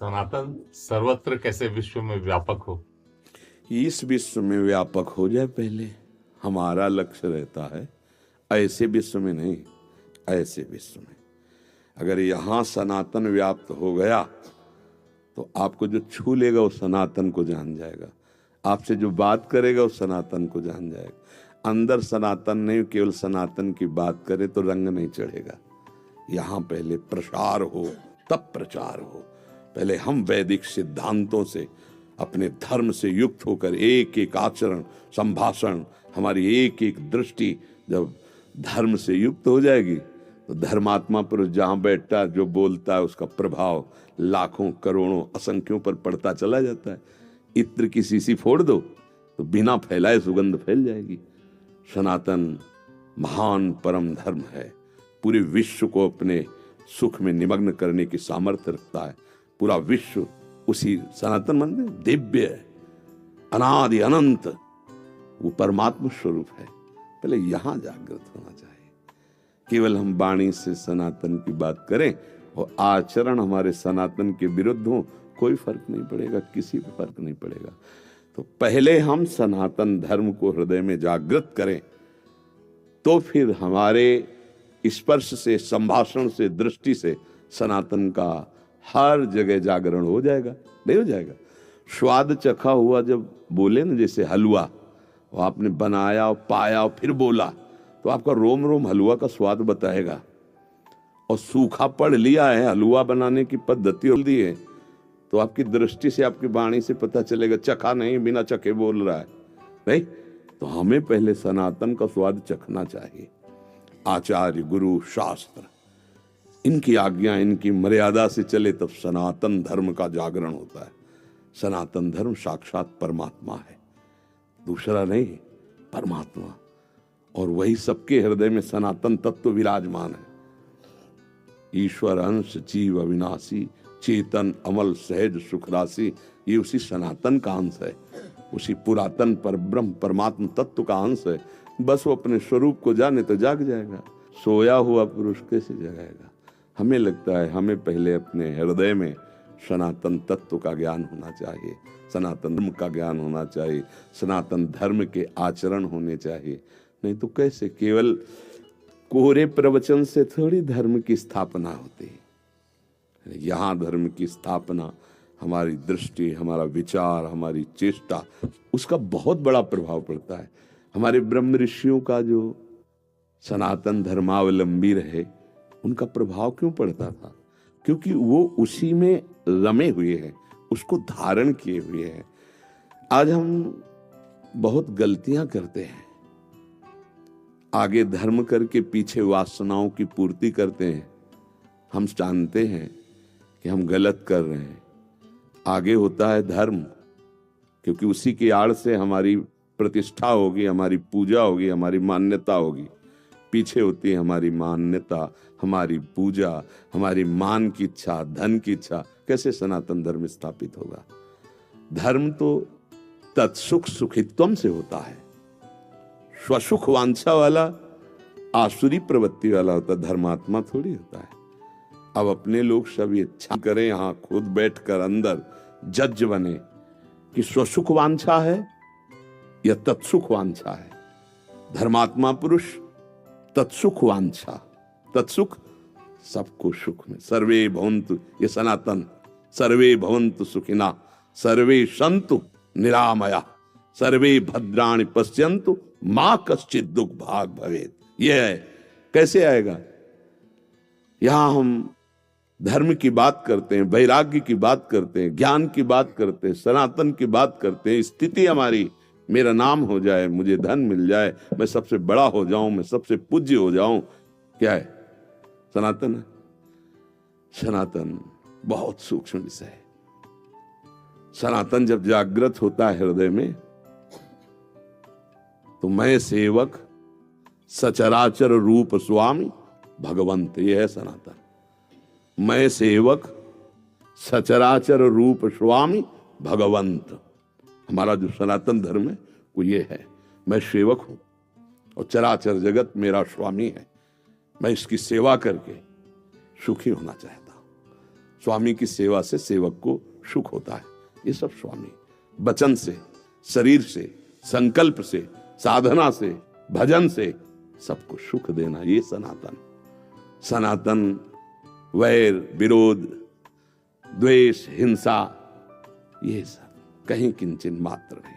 सनातन सर्वत्र कैसे विश्व में व्यापक हो। इस विश्व में व्यापक हो जाए पहले हमारा लक्ष्य रहता है। ऐसे विश्व में नहीं, ऐसे विश्व में अगर यहाँ सनातन व्याप्त हो गया तो आपको जो छू लेगा वो सनातन को जान जाएगा, आपसे जो बात करेगा वो सनातन को जान जाएगा। अंदर सनातन नहीं, केवल सनातन की बात करे तो रंग नहीं चढ़ेगा। यहाँ पहले प्रसार हो तब प्रचार हो। पहले हम वैदिक सिद्धांतों से अपने धर्म से युक्त होकर एक एक आचरण, संभाषण, हमारी एक एक दृष्टि जब धर्म से युक्त हो जाएगी तो धर्मात्मा पुरुष जहां बैठता है, जो बोलता है, उसका प्रभाव लाखों करोड़ों असंख्यों पर पड़ता चला जाता है। इत्र की शीशी फोड़ दो तो बिना फैलाए सुगंध फैल जाएगी। सनातन महान परम धर्म है, पूरे विश्व को अपने सुख में निमग्न करने की सामर्थ्य रखता है। पूरा विश्व उसी सनातन मंदिर दिव्य अनादि अनंत वो परमात्मा स्वरूप है। पहले यहां जागृत होना चाहिए। केवल हम वाणी से सनातन की बात करें और आचरण हमारे सनातन के विरुद्ध हो, कोई फर्क नहीं पड़ेगा, किसी पे फर्क नहीं पड़ेगा। तो पहले हम सनातन धर्म को हृदय में जागृत करें तो फिर हमारे स्पर्श से, संभाषण से, दृष्टि से सनातन का हर जगह जागरण हो जाएगा। नहीं हो जाएगा? स्वाद चखा हुआ जब बोले ना, जैसे हलवा, वो आपने बनाया और पाया और फिर बोला तो आपका रोम रोम हलवा का स्वाद बताएगा। और सूखा पढ़ लिया है, हलवा बनाने की पद्धति दी है, तो आपकी दृष्टि से, आपकी वाणी से पता चलेगा। चखा नहीं, बिना चखे बोल रहा है। नहीं, तो हमें पहले सनातन का स्वाद चखना चाहिए। आचार्य, गुरु, शास्त्र, इनकी आज्ञा, इनकी मर्यादा से चले तब सनातन धर्म का जागरण होता है। सनातन धर्म साक्षात परमात्मा है, दूसरा नहीं, परमात्मा। और वही सबके हृदय में सनातन तत्व विराजमान है। ईश्वर अंश जीव अविनाशी, चेतन अमल सहज सुख राशि, ये उसी सनातन का अंश है, उसी पुरातन पर ब्रह्म परमात्मा तत्व का अंश है। बस वो अपने स्वरूप को जाने तो जाग जाएगा। सोया हुआ पुरुष कैसे जगाएगा? हमें लगता है हमें पहले अपने हृदय में सनातन तत्व का ज्ञान होना चाहिए, सनातन धर्म का ज्ञान होना चाहिए, सनातन धर्म के आचरण होने चाहिए। नहीं तो कैसे? केवल कोरे प्रवचन से थोड़ी धर्म की स्थापना होती है। यहाँ धर्म की स्थापना हमारी दृष्टि, हमारा विचार, हमारी चेष्टा, उसका बहुत बड़ा प्रभाव पड़ता है। हमारे ब्रह्म ऋषियों का जो सनातन धर्मावलंबी रहे, उनका प्रभाव क्यों पड़ता था? क्योंकि वो उसी में रमे हुए हैं, उसको धारण किए हुए हैं। आज हम बहुत गलतियां करते हैं, आगे धर्म करके पीछे वासनाओं की पूर्ति करते हैं। हम जानते हैं कि हम गलत कर रहे हैं। आगे होता है धर्म, क्योंकि उसी की आड़ से हमारी प्रतिष्ठा होगी, हमारी पूजा होगी, हमारी मान्यता होगी। पीछे होती है हमारी मान्यता, हमारी पूजा, हमारी मान की इच्छा, धन की इच्छा। कैसे सनातन धर्म स्थापित होगा? धर्म तो तत्सुख सुखित्वम से होता है। स्वसुख वांछा वाला आसुरी प्रवृत्ति वाला होता है, धर्मात्मा थोड़ी होता है। अब अपने लोग सब ये इच्छा करें, यहां खुद बैठकर अंदर जज बने कि स्वसुख वांछा है या तत्सुख वांछा है। धर्मात्मा पुरुष तत्सुख वांछा, तत्सुख सबको सुख में। सर्वे भवन्तु, ये सनातन, सर्वे भवन्तु सुखिना, सर्वे सन्तु निरामया, सर्वे भद्राणि पश्यन्तु मां कश्चित दुख भाग भवेत्। यह है। कैसे आएगा? यहां हम धर्म की बात करते हैं, वैराग्य की बात करते हैं, ज्ञान की बात करते हैं, सनातन की बात करते हैं। स्थिति हमारी, मेरा नाम हो जाए, मुझे धन मिल जाए, मैं सबसे बड़ा हो जाऊं, मैं सबसे पूज्य हो जाऊं, क्या है? सनातन है। सनातन बहुत सूक्ष्म विषय है। सनातन जब जागृत होता है हृदय में तो मैं सेवक सचराचर रूप स्वामी भगवंत, ये है सनातन। मैं सेवक सचराचर रूप स्वामी भगवंत। हमारा जो सनातन धर्म है वो ये है, मैं सेवक हूं और चराचर जगत मेरा स्वामी है। मैं इसकी सेवा करके सुखी होना चाहता हूं। स्वामी की सेवा से सेवक को सुख होता है। ये सब स्वामी वचन से, शरीर से, संकल्प से, साधना से, भजन से सबको सुख देना, ये सनातन। सनातन वैर, विरोध, द्वेष, हिंसा, ये सब कहीं किंचन मात्र नहीं।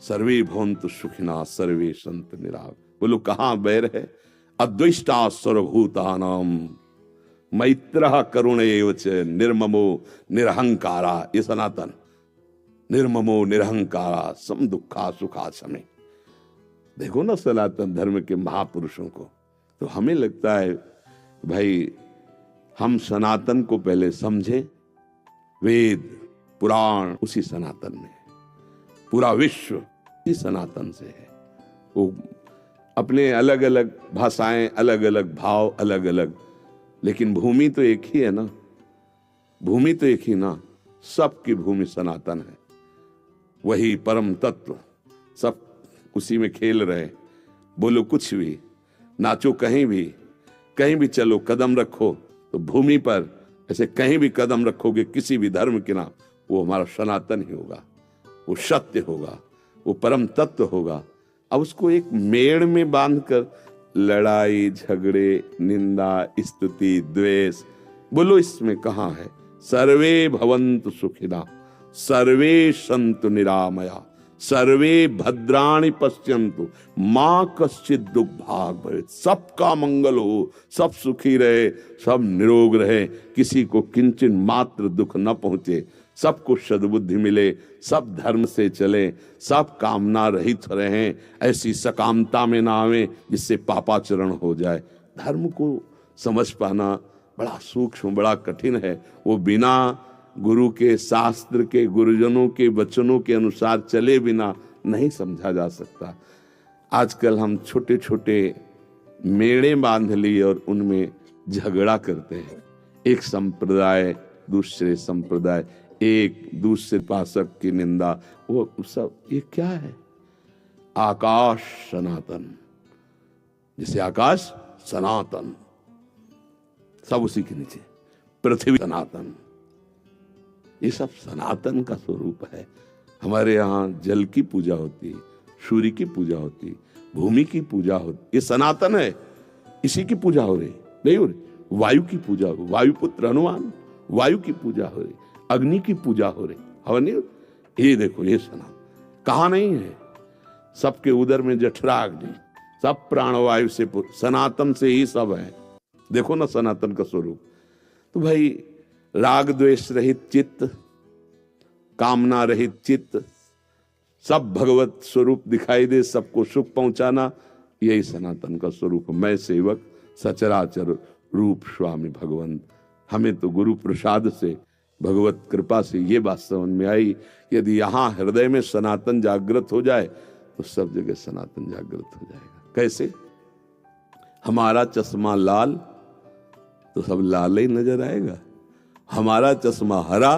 सर्वे भवन्तु सुखिनः सर्वे सन्तु निरामयाः। बोलो कहां वैर है? अद्वेष्टा सर्वभूतानां मैत्रः करुण एव च निर्ममो निरहंकारा। ये सनातन। निर्ममो निरहंकारा सम दुखा सुखा समे। देखो ना सनातन धर्म के महापुरुषों को, तो हमें लगता है भाई हम सनातन को पहले समझें। वेद पुराण उसी सनातन में, पूरा विश्व इसी सनातन से है। वो अपने अलग अलग भाषाएं, अलग अलग भाव, अलग अलग, लेकिन भूमि तो एक ही है ना। भूमि तो एक ही ना, सबकी भूमि सनातन है। वही परम तत्व, सब उसी में खेल रहे। बोलो कुछ भी, नाचो कहीं भी चलो, कदम रखो तो भूमि पर ऐसे कहीं भी कदम रखोगे किसी भी धर्म के नाम, वो हमारा सनातन ही होगा, वो सत्य होगा, वो परम तत्व होगा। अब उसको एक मेड़ में बांधकर लड़ाई, झगड़े, निंदा, स्तुति, द्वेष, बोलो इसमें कहां है? सर्वे भवन्तु सुखिनः सर्वे सन्तु निरामयाः सर्वे भद्राणि पश्यन्तु मां कश्चित् दुर्भाग् भवेत्। सबका मंगल हो, सब सुखी रहे, सब निरोग रहे, किसी को किंचन मात्र दुख न पहुंचे, सबको सद्बुद्धि मिले, सब धर्म से चले, सब कामना रहित रहें, ऐसी सकामता में ना आवे जिससे पापाचरण हो जाए। धर्म को समझ पाना बड़ा सूक्ष्म, बड़ा कठिन है। वो बिना गुरु के, शास्त्र के, गुरुजनों के वचनों के अनुसार चले बिना नहीं समझा जा सकता। आजकल हम छोटे छोटे मेड़े बांध लिए और उनमें झगड़ा करते हैं। एक संप्रदाय दूसरे संप्रदाय, एक दूसरे उपासक की निंदा, वो सब ये क्या है? आकाश सनातन, जैसे आकाश सनातन, सब उसी के नीचे। पृथ्वी सनातन, ये सब सनातन का स्वरूप है। हमारे यहाँ जल की पूजा होती है, सूर्य की पूजा होती है, भूमि की पूजा होती, ये सनातन है। इसी की पूजा हो रही नहीं हो रही? वायु की पूजा, वायुपुत्र हनुमान, वायु की पूजा हो रही, अग्नि की पूजा हो रही, हवा नहीं? ये देखो, ये सनातन कहाँ नहीं है? सबके उदर में जठरा अग्नि, सब प्राणवायु से, सनातन से ही सब है। देखो ना सनातन का स्वरूप। तो भाई राग द्वेष रहित चित्त, कामना रहित चित्त, सब भगवत स्वरूप दिखाई दे, सबको सुख पहुंचाना, यही सनातन का स्वरूप। मैं सेवक सचराचर रूप स्वामी भगवंत। हमें तो गुरु प्रसाद से, भगवत कृपा से ये बात समझ में आई, यदि यहाँ हृदय में सनातन जागृत हो जाए तो सब जगह सनातन जागृत हो जाएगा। कैसे? हमारा चश्मा लाल तो सब लाल ही नजर आएगा, हमारा चश्मा हरा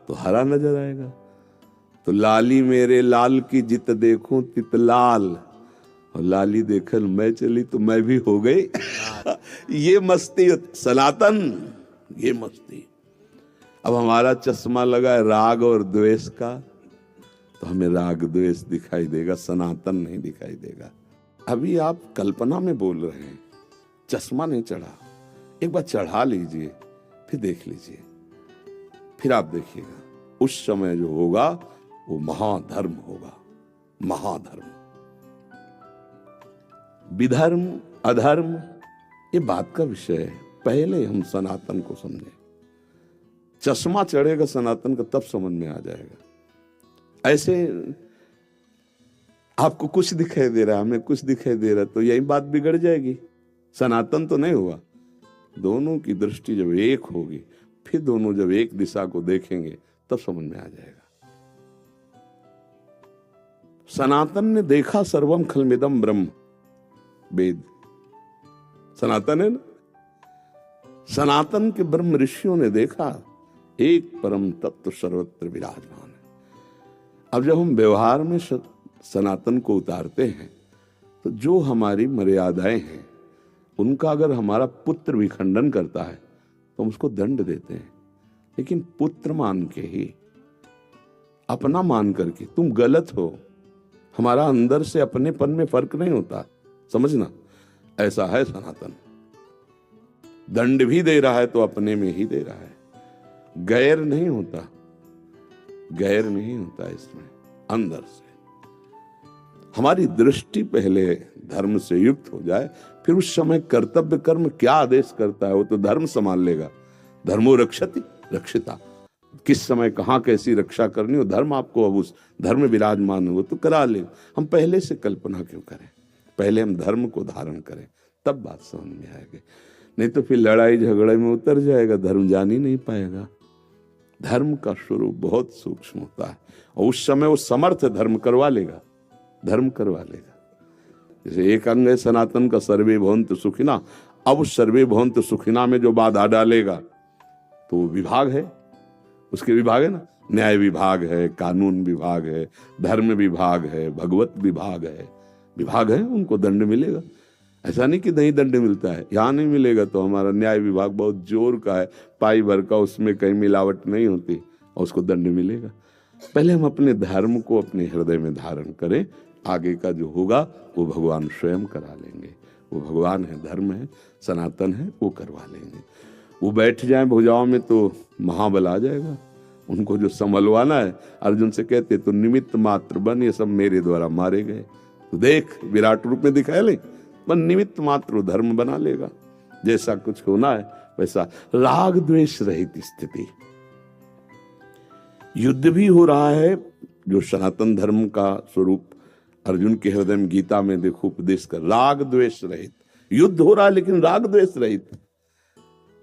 तो हरा नजर आएगा। तो लाली मेरे लाल की जित देखूं तित लाल, और लाली देखल मैं चली तो मैं भी हो गई। ये मस्ती सनातन, ये मस्ती। अब हमारा चश्मा लगा है राग और द्वेष का, तो हमें राग द्वेष दिखाई देगा, सनातन नहीं दिखाई देगा। अभी आप कल्पना में बोल रहे हैं, चश्मा नहीं चढ़ा, एक बार चढ़ा लीजिए, फिर देख लीजिए, फिर आप देखिएगा उस समय जो होगा वो महाधर्म होगा। महाधर्म, विधर्म अधर्म ये बात का विषय है, पहले हम सनातन को समझें। चश्मा चढ़ेगा सनातन का तब समझ में आ जाएगा। ऐसे आपको कुछ दिखाई दे रहा है, हमें कुछ दिखाई दे रहा है, तो यही बात बिगड़ जाएगी, सनातन तो नहीं हुआ। दोनों की दृष्टि जब एक होगी, फिर दोनों जब एक दिशा को देखेंगे तब समझ में आ जाएगा। सनातन ने देखा सर्वम खलमिदम ब्रह्म, वेद सनातन है ना। सनातन के ब्रह्म ऋषियों ने देखा एक परम तत्व सर्वत्र विराजमान है। अब जब हम व्यवहार में सनातन को उतारते हैं तो जो हमारी मर्यादाएं हैं उनका अगर हमारा पुत्र भी खंडन करता है तो हम उसको दंड देते हैं, लेकिन पुत्र मान के ही, अपना मान करके। तुम गलत हो, हमारा अंदर से अपनेपन में फर्क नहीं होता, समझना। ऐसा है सनातन। दंड भी दे रहा है तो अपने में ही दे रहा है, गैर नहीं होता, गैर नहीं होता इसमें, अंदर से। हमारी दृष्टि पहले धर्म से युक्त हो जाए, फिर उस समय कर्तव्य कर्म क्या आदेश करता है वो तो धर्म संभाल लेगा। धर्मो रक्षति रक्षिता, किस समय कहाँ कैसी रक्षा करनी हो, धर्म आपको अब उस धर्म विराजमान हो तो करा ले। हम पहले से कल्पना क्यों करें, पहले हम धर्म को धारण करें, तब बात समझ में आएगी। नहीं तो फिर लड़ाई झगड़े में उतर जाएगा, धर्म जान ही नहीं पाएगा। धर्म का स्वरूप बहुत सूक्ष्म होता है, और उस समय वो समर्थ धर्म करवा लेगा, धर्म करवा लेगा। जैसे एक अंग है सनातन का, सर्वे भवन्तु सुखिना। अब उस सर्वे भवन्तु सुखिना में जो बाधा डालेगा तो वो विभाग है, उसके विभाग है ना, न्याय विभाग है, कानून विभाग है, धर्म विभाग है, भगवत विभाग है, विभाग है, उनको दंड मिलेगा। ऐसा नहीं कि नहीं दंड मिलता है, यहाँ नहीं मिलेगा। तो हमारा न्याय विभाग बहुत जोर का है, पाई भर का, उसमें कहीं मिलावट नहीं होती, और उसको दंड मिलेगा। पहले हम अपने धर्म को अपने हृदय में धारण करें, आगे का जो होगा वो भगवान स्वयं करा लेंगे। वो भगवान है, धर्म है, सनातन है, वो करवा लेंगे। वो बैठ जाए भुजाओं में तो महाबल आ जाएगा। उनको जो संभलवाना है, अर्जुन से कहते तो निमित्त मात्र बन, ये सब मेरे द्वारा मारे गए। तो देख विराट रूप में दिखाए ले, बन निमित्त मात्र धर्म बना लेगा। जैसा कुछ होना है वैसा राग द्वेष रहित स्थिति। युद्ध भी हो रहा है, जो सनातन धर्म का स्वरूप अर्जुन के हृदय में गीता में देखो उपदेश कर, राग द्वेष रहित युद्ध हो रहा है, लेकिन राग द्वेष रहित।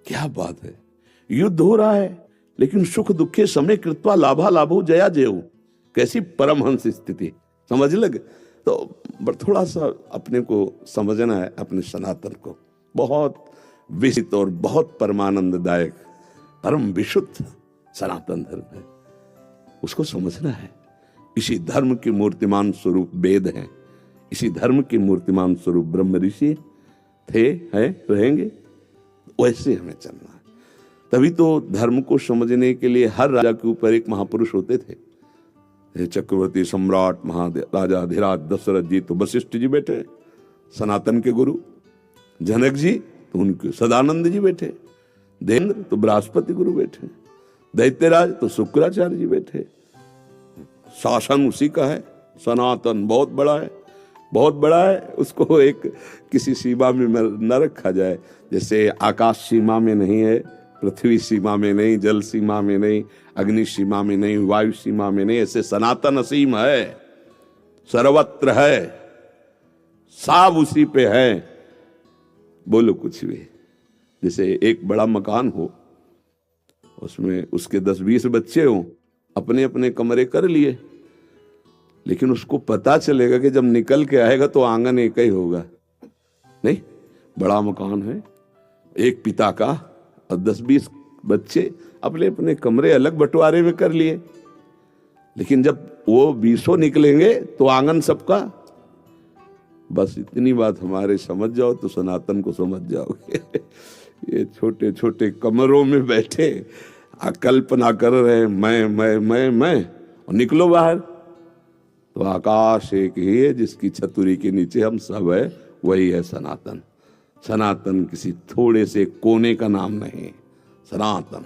क्या बात है, युद्ध हो रहा है लेकिन सुख दुखे समय कृत्वा लाभा लाभो जया जयो। कैसी परमहंस स्थिति, समझ लग। तो थोड़ा सा अपने को समझना है, अपने सनातन को। बहुत विशिष्ट और बहुत परमानंददायक, परम विशुद्ध सनातन धर्म है, उसको समझना है। इसी धर्म की मूर्तिमान स्वरूप वेद हैं, इसी धर्म की मूर्तिमान स्वरूप ब्रह्म ऋषि थे, हैं, रहेंगे। वैसे हमें चलना है। तभी तो धर्म को समझने के लिए हर राजा के ऊपर एक महापुरुष होते थे। चक्रवर्ती सम्राट महाराजा धीराज दशरथ जी तो वशिष्ठ जी बैठे, सनातन के गुरु। जनक जी तो उनके सदानंद जी बैठे, देवेंद्र तो बृहस्पति गुरु बैठे, दैत्यराज तो शुक्राचार्य जी बैठे। शासन उसी का है, सनातन बहुत बड़ा है, बहुत बड़ा है। उसको एक किसी सीमा में न रखा जाए। जैसे आकाश सीमा में नहीं है, पृथ्वी सीमा में नहीं, जल सीमा में नहीं, अग्नि सीमा में नहीं, वायु सीमा में नहीं, ऐसे सनातन असीम है, सर्वत्र है, सब उसी पे है। बोलो कुछ भी। जैसे एक बड़ा मकान हो, उसमें उसके 10-20 बच्चे हों, अपने अपने कमरे कर लिए, लेकिन उसको पता चलेगा कि जब निकल के आएगा तो आंगन एक ही होगा। नहीं, बड़ा मकान है, एक पिता का, और 10-20 बच्चे अपने अपने कमरे अलग बंटवारे में कर लिए, लेकिन जब वो 20 निकलेंगे तो आंगन सबका। बस इतनी बात हमारे समझ जाओ तो सनातन को समझ जाओगे। ये छोटे छोटे कमरों में बैठे कल्पना कर रहे हैं मैं, और निकलो बाहर तो आकाश एक ही है, जिसकी छतरी के नीचे हम सब है, वही है सनातन। सनातन किसी थोड़े से कोने का नाम नहीं, सनातन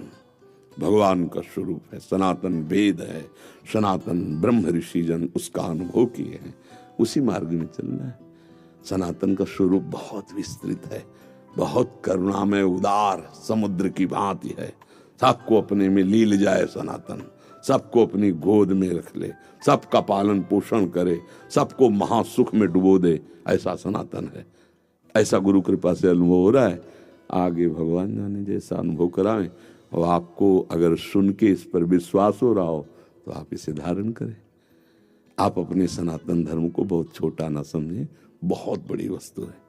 भगवान का स्वरूप है, सनातन वेद है, सनातन ब्रह्म ऋषि जन उसका अनुभव किए हैं, उसी मार्ग में चलना है। सनातन का स्वरूप बहुत विस्तृत है, बहुत करुणामय उदार समुद्र की भांति है। सबको अपने में लील जाए सनातन, सबको अपनी गोद में रख ले, सबका पालन पोषण करे, सबको महासुख में डुबो दे, ऐसा सनातन है। ऐसा गुरु कृपा से अनुभव हो रहा है। आगे भगवान जाने जैसा अनुभव कराएं, और आपको अगर सुन के इस पर विश्वास हो रहा हो तो आप इसे धारण करें। आप अपने सनातन धर्म को बहुत छोटा ना समझें, बहुत बड़ी वस्तु है।